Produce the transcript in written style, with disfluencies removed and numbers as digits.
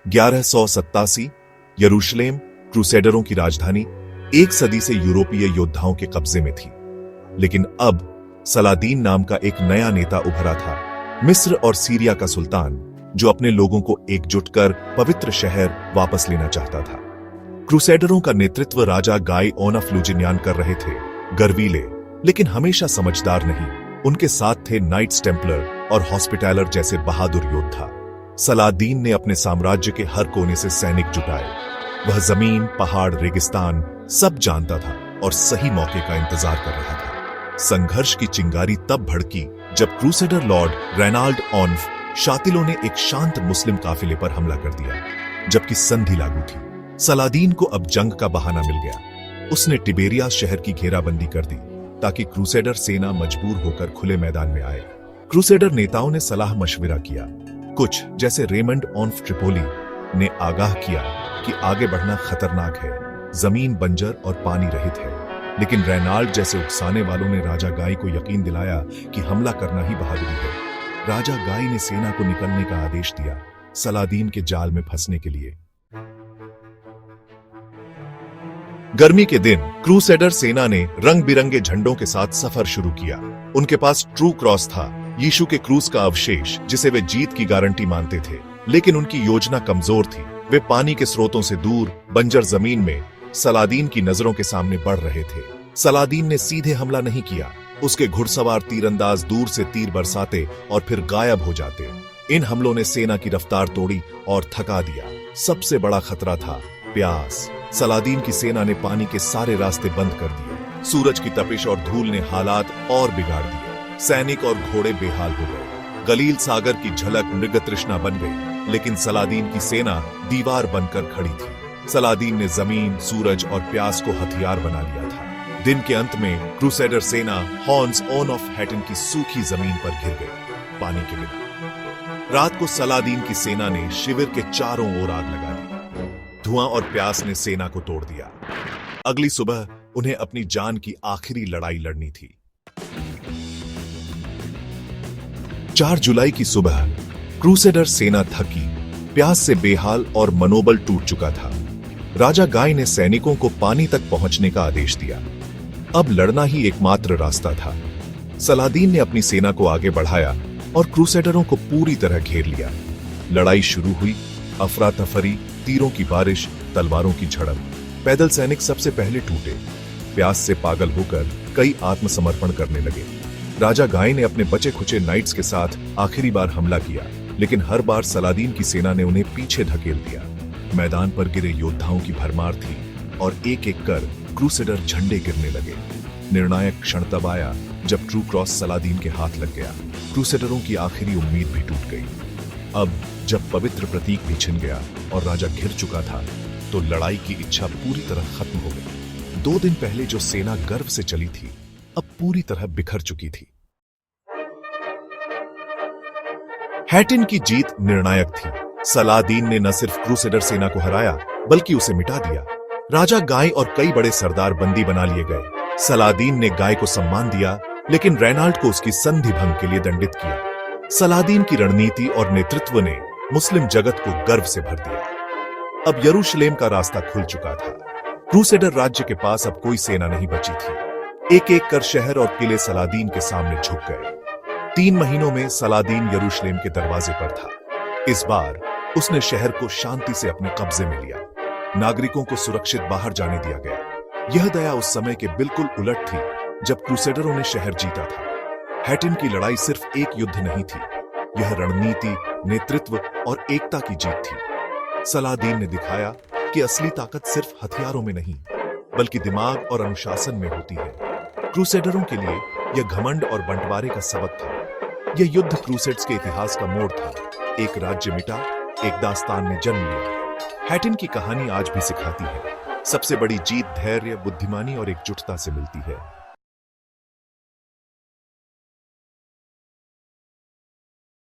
1187 यरूशलेम क्रूसेडरों की राजधानी 1 सदी से यूरोपीय योद्धाओं के कब्जे में थी। लेकिन अब सलादीन नाम का एक नया नेता उभरा था, मिस्र और सीरिया का सुल्तान, जो अपने लोगों को एकजुट कर पवित्र शहर वापस लेना चाहता था। क्रूसेडरों का नेतृत्व राजा गाई ओनफ लुजिनियान कर रहे थे, गर्वीले लेकिन हमेशा समझदार नहीं। उनके साथ थे नाइट्स टेम्पलर और हॉस्पिटैलर जैसे बहादुर योद्धा। सलादीन ने अपने साम्राज्य के हर कोने से सैनिक जुटाए। वह जमीन, पहाड़, रेगिस्तान सब जानता था और सही मौके का इंतजार कर रहा था। संघर्ष की चिंगारी तब भड़की जब क्रूसेडर लॉर्ड रेनाल्ड ऑनफ शातिलों ने एक शांत मुस्लिम काफिले पर हमला कर दिया। जबकि संधि लागू थी, सलादीन को अब जंग का बहाना मिल गया। उसने टिबेरियास शहर की घेराबंदी कर दी ताकि क्रूसेडर सेना मजबूर होकर खुले मैदान में आए। क्रूसेडर नेताओं ने सलाह मशविरा किया। कुछ, जैसे रेमंड ऑनफ ट्रिपोली, ने आगाह किया कि आगे बढ़ना खतरनाक है, जमीन बंजर और पानी रहित है। लेकिन रेनाल्ड जैसे उकसाने वालों ने राजा गाई को यकीन दिलाया कि हमला करना ही बहादुरी है। राजा गाई ने सेना को निकलने का आदेश दिया, सलादीन के जाल में फंसने के लिए। गर्मी के दिन क्रूसेडर सेना ने रंग बिरंगे झंडों के साथ सफर शुरू किया। उनके पास ट्रू क्रॉस था, यीशु के क्रूस का अवशेष, जिसे वे जीत की गारंटी मानते थे। लेकिन उनकी योजना कमजोर थी। वे पानी के स्रोतों से दूर बंजर जमीन में सलादीन की नजरों के सामने बढ़ रहे थे। सलादीन ने सीधे हमला नहीं किया। उसके घुड़सवार तीरंदाज दूर से तीर बरसाते और फिर गायब हो जाते। इन हमलों ने सेना की रफ्तार तोड़ी और थका दिया। सबसे बड़ा खतरा था प्यास। सलादीन की सेना ने पानी के सारे रास्ते बंद कर दिए। सूरज की तपिश और धूल ने हालात और बिगाड़ दिए। सैनिक और घोड़े बेहाल हो गए। गलील सागर की झलक मृग तृष्णा बन गई। लेकिन सलादीन की सेना दीवार बनकर खड़ी थी। सलादीन ने जमीन, सूरज और प्यास को हथियार बना लिया था। दिन के अंत में क्रूसेडर सेना हॉर्न्स ऑन ऑफ हैटन की सूखी जमीन पर घिर गई, पानी के बिना। रात को सलादीन की सेना ने शिविर के चारों ओर आग लगा दी। धुआं और प्यास ने सेना को तोड़ दिया। अगली सुबह उन्हें अपनी जान की आखिरी लड़ाई लड़नी थी। 4 जुलाई की सुबह क्रूसेडर सेना थकी, प्यास से बेहाल और मनोबल टूट चुका था। राजा गाय ने सैनिकों को पानी तक पहुंचने का आदेश दिया। अब लड़ना ही एकमात्र रास्ता था। सलादीन ने अपनी सेना को आगे बढ़ाया और क्रूसेडरों को पूरी तरह घेर लिया। लड़ाई शुरू हुई। अफरा तफरी, तीरों की बारिश, तलवारों की झड़प। पैदल सैनिक सबसे पहले टूटे। प्यास से पागल होकर कई आत्मसमर्पण करने लगे। राजा गाय ने अपने बचे खुचे नाइट्स के साथ आखिरी बार हमला किया, लेकिन हर बार सलादीन की सेना ने उन्हें पीछे धकेल दिया। मैदान पर गिरे योद्धाओं की भरमार थी और एक एक कर क्रूसेडर झंडे गिरने लगे। निर्णायक क्षण तब आया जब ट्रू क्रॉस सलादीन के हाथ लग गया। क्रूसेडरों की आखिरी उम्मीद भी टूट गई। अब जब पवित्र प्रतीक भी छिन गया और राजा घिर चुका था, तो लड़ाई की इच्छा पूरी तरह खत्म हो गई। 2 दिन पहले जो सेना गर्व से चली थी, अब पूरी तरह बिखर चुकी थी। हैटिन की जीत निर्णायक थी। सलादीन ने न सिर्फ क्रूसेडर सेना को हराया, बल्कि उसे मिटा दिया। राजा गाय और कई बड़े सरदार बंदी बना लिए गए। सलादीन ने गाय को सम्मान दिया, लेकिन रेनाल्ड को उसकी संधि भंग के लिए दंडित किया। सलादीन की रणनीति और नेतृत्व ने मुस्लिम जगत को गर्व से भर दिया। अब यरूशलेम का रास्ता खुल चुका था। क्रूसेडर राज्य के पास अब कोई सेना नहीं बची थी। एक एक कर शहर और किले सलादीन के सामने झुक गए। 3 महीनों में सलादीन यरूशलेम के दरवाजे पर था। इस बार उसने शहर को शांति से अपने कब्जे में लिया। नागरिकों को सुरक्षित बाहर जाने दिया गया। यह दया उस समय के बिल्कुल उलट थी जब क्रूसेडरों ने शहर जीता था। हैटिन की लड़ाई सिर्फ एक युद्ध नहीं थी, यह रणनीति, नेतृत्व और एकता की जीत थी। सलादीन ने दिखाया कि असली ताकत सिर्फ हथियारों में नहीं, बल्कि दिमाग और अनुशासन में होती है। क्रूसेडरों के लिए यह घमंड और बंटवारे का सबक था। यह युद्ध क्रूसेड्स के इतिहास का मोड़ था। एक राज्य मिटा, एक दास्तान ने जन्म लिया। हैटिन की कहानी आज भी सिखाती है, सबसे बड़ी जीत धैर्य, बुद्धिमानी और एकजुटता से मिलती है।